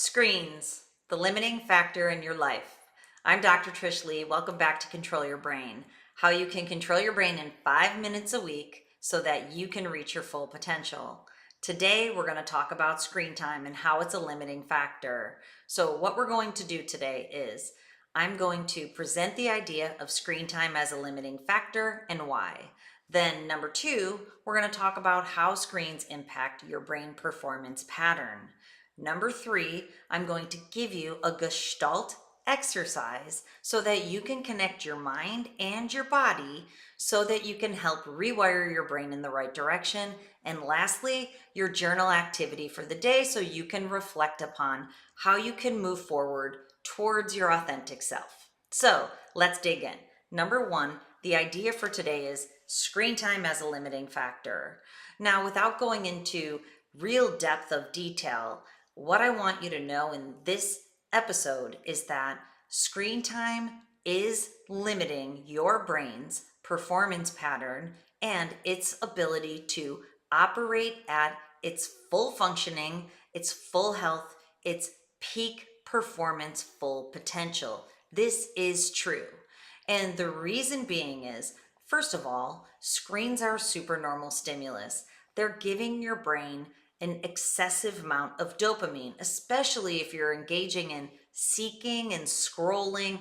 Screens, the limiting factor in your life. I'm Dr. Trish Leigh. Welcome back to Control Your Brain. How you can control your brain in 5 minutes a week so that you can reach your full potential. Today, we're going to talk about screen time and how it's a limiting factor. So what we're going to do today is I'm going to present the idea of screen time as a limiting factor and why. Then number 2, we're going to talk about how screens impact your brain performance pattern. Number 3, I'm going to give you a Gestalt exercise so that you can connect your mind and your body so that you can help rewire your brain in the right direction. And lastly, your journal activity for the day so you can reflect upon how you can move forward towards your authentic self. So let's dig in. Number 1, the idea for today is screen time as a limiting factor. Now, without going into real depth of detail, what I want you to know in this episode is that screen time is limiting your brain's performance pattern and its ability to operate at its full functioning, its full health, its peak performance full potential. This is true. And the reason being is, first of all, screens are supernormal stimulus. They're giving your brain an excessive amount of dopamine, especially if you're engaging in seeking and scrolling,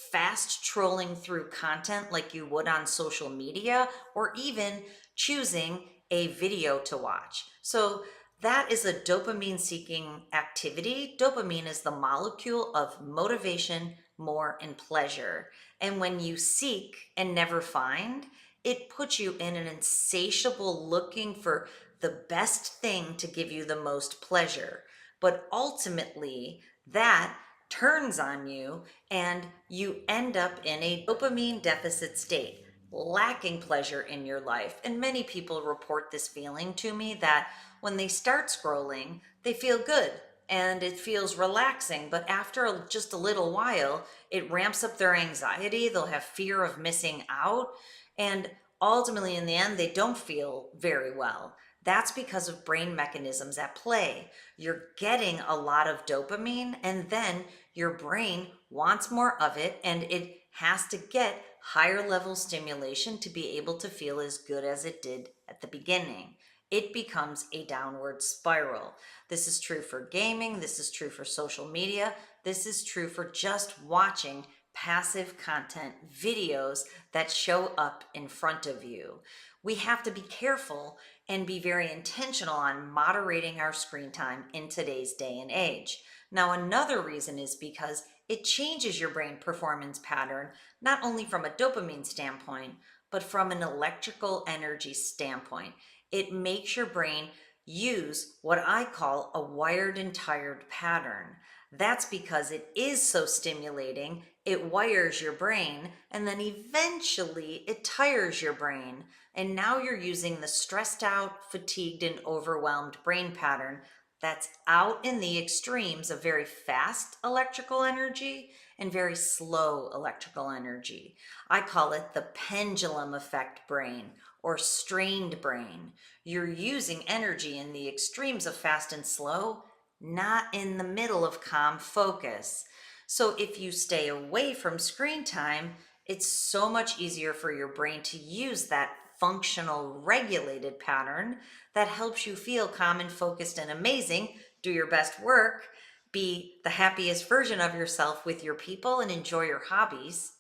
fast trolling through content like you would on social media, or even choosing a video to watch. So that is a dopamine seeking activity. Dopamine is the molecule of motivation, more, and pleasure. And when you seek and never find, it puts you in an insatiable looking for the best thing to give you the most pleasure. But ultimately, that turns on you and you end up in a dopamine deficit state, lacking pleasure in your life. And many people report this feeling to me that when they start scrolling, they feel good and it feels relaxing. But after just a little while, it ramps up their anxiety. They'll have fear of missing out. And ultimately, in the end, they don't feel very well. That's because of brain mechanisms at play. You're getting a lot of dopamine, and then your brain wants more of it, and it has to get higher level stimulation to be able to feel as good as it did at the beginning. It becomes a downward spiral. This is true for gaming. This is true for social media. This is true for just watching passive content videos that show up in front of you. We have to be careful and be very intentional on moderating our screen time in today's day and age. Now, another reason is because it changes your brain performance pattern, not only from a dopamine standpoint, but from an electrical energy standpoint. It makes your brain use what I call a wired and tired pattern. That's because it is so stimulating, it wires your brain, and then eventually it tires your brain. And now you're using the stressed out, fatigued, and overwhelmed brain pattern that's out in the extremes of very fast electrical energy and very slow electrical energy. I call it the pendulum effect brain or strained brain. You're using energy in the extremes of fast and slow, not in the middle of calm focus. So if you stay away from screen time, it's so much easier for your brain to use that functional regulated pattern that helps you feel calm and focused and amazing, do your best work, be the happiest version of yourself with your people, and enjoy your hobbies.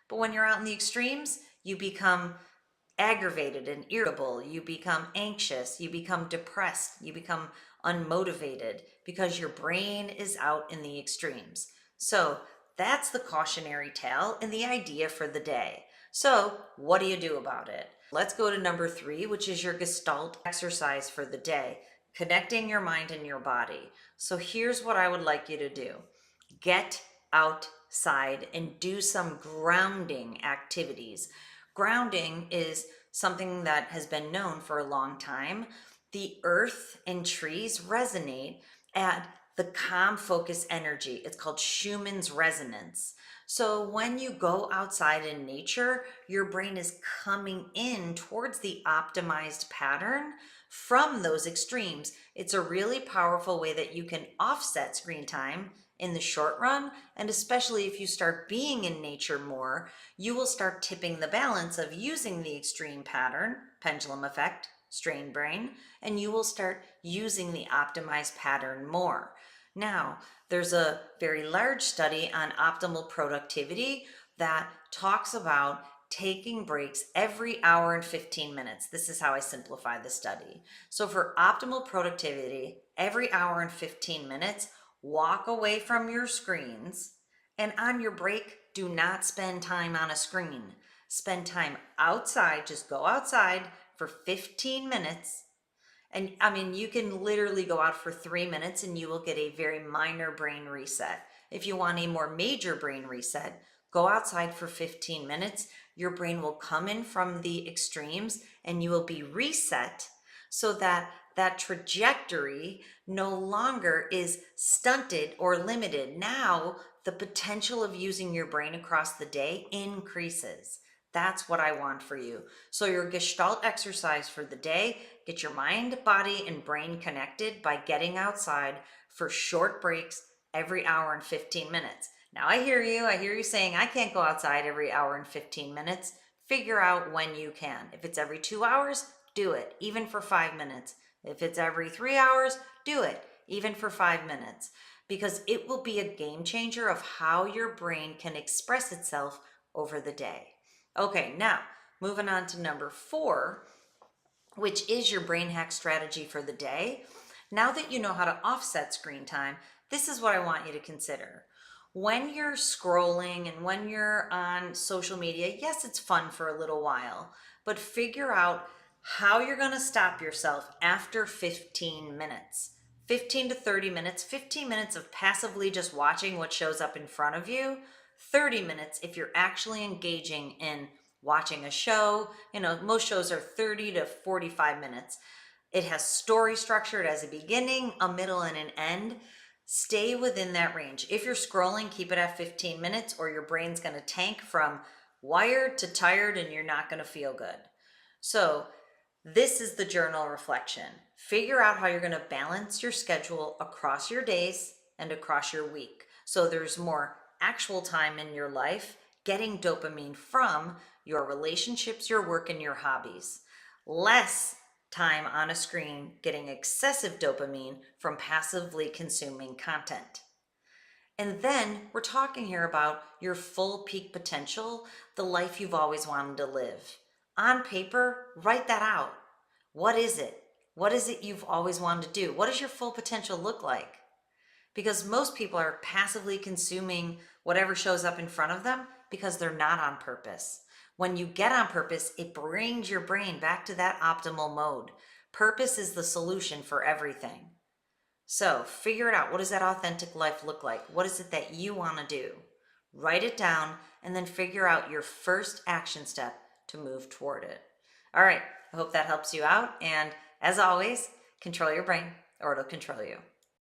But when you're out in the extremes, you become aggravated and irritable, you become anxious, you become depressed, you become unmotivated because your brain is out in the extremes. So that's the cautionary tale and the idea for the day. So what do you do about it? Let's go to number 3, which is your Gestalt exercise for the day, connecting your mind and your body. So here's what I would like you to do. Get outside and do some grounding activities. Grounding is something that has been known for a long time. The earth and trees resonate at the calm focus energy. It's called Schumann's resonance. So when you go outside in nature, your brain is coming in towards the optimized pattern from those extremes. It's a really powerful way that you can offset screen time in the short run, and especially if you start being in nature more, you will start tipping the balance of using the extreme pattern, pendulum effect, strain brain, and you will start using the optimized pattern more. Now, there's a very large study on optimal productivity that talks about taking breaks every hour and 15 minutes. This is how I simplify the study. So for optimal productivity, every hour and 15 minutes, walk away from your screens, and on your break, do not spend time on a screen. Spend time outside, just go outside for 15 minutes. And I mean, you can literally go out for 3 minutes and you will get a very minor brain reset. If you want a more major brain reset, go outside for 15 minutes. Your brain will come in from the extremes and you will be reset so that that trajectory no longer is stunted or limited. Now, the potential of using your brain across the day increases. That's what I want for you. So your Gestalt exercise for the day, get your mind, body, and brain connected by getting outside for short breaks every hour and 15 minutes. Now I hear you saying, I can't go outside every hour and 15 minutes. Figure out when you can. If it's every 2 hours, do it, even for 5 minutes. If it's every 3 hours, do it, even for 5 minutes, because it will be a game changer of how your brain can express itself over the day. Okay, now moving on to number 4, which is your brain hack strategy for the day. Now that you know how to offset screen time, this is what I want you to consider. When you're scrolling and when you're on social media, yes, it's fun for a little while, but figure out how you're going to stop yourself after 15 minutes. 15 to 30 minutes, 15 minutes of passively just watching what shows up in front of you, 30 minutes if you're actually engaging in watching a show. You know, most shows are 30 to 45 minutes. It has story structure, it has a beginning, a middle, and an end. Stay within that range. If you're scrolling, keep it at 15 minutes or your brain's going to tank from wired to tired and you're not going to feel good. So this is the journal reflection. Figure out how you're going to balance your schedule across your days and across your week. So there's more actual time in your life getting dopamine from your relationships, your work, and your hobbies. Less time on a screen getting excessive dopamine from passively consuming content. And then we're talking here about your full peak potential, the life you've always wanted to live. On paper, write that out. What is it? What is it you've always wanted to do? What does your full potential look like? Because most people are passively consuming whatever shows up in front of them because they're not on purpose. When you get on purpose, it brings your brain back to that optimal mode. Purpose is the solution for everything. So figure it out. What does that authentic life look like? What is it that you want to do? Write it down and then figure out your first action step to move toward it. All right, I hope that helps you out. And as always, control your brain or it'll control you.